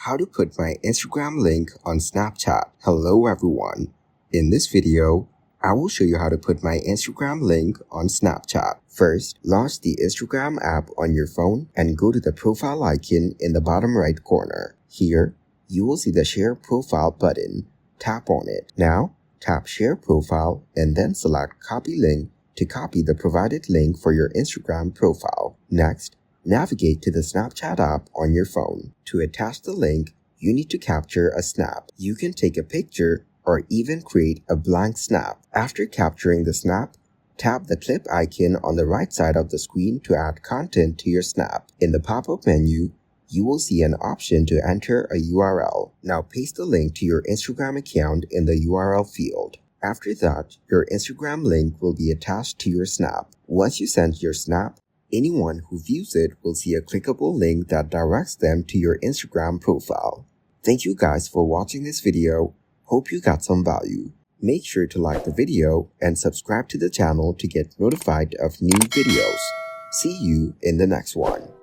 How to put my Instagram link on Snapchat. Hello everyone. In this video, I will show you how to put my Instagram link on Snapchat. First, launch the Instagram app on your phone and go to the profile icon in the bottom right corner. Here, you will see the Share Profile button. Tap on it. Now, tap Share Profile and then select Copy Link to copy the provided link for your Instagram profile. Next, navigate to the Snapchat app on your phone. To attach the link, you need to capture a snap. You can take a picture or even create a blank snap. After capturing the snap, tap the clip icon on the right side of the screen to add content to your snap. In the pop-up menu, you will see an option to enter a URL. Now paste the link to your Instagram account in the URL field. After that, your Instagram link will be attached to your snap. Once you send your snap, anyone who views it will see a clickable link that directs them to your Instagram profile. Thank you guys for watching this video. Hope you got some value. Make sure to like the video and subscribe to the channel to get notified of new videos. See you in the next one.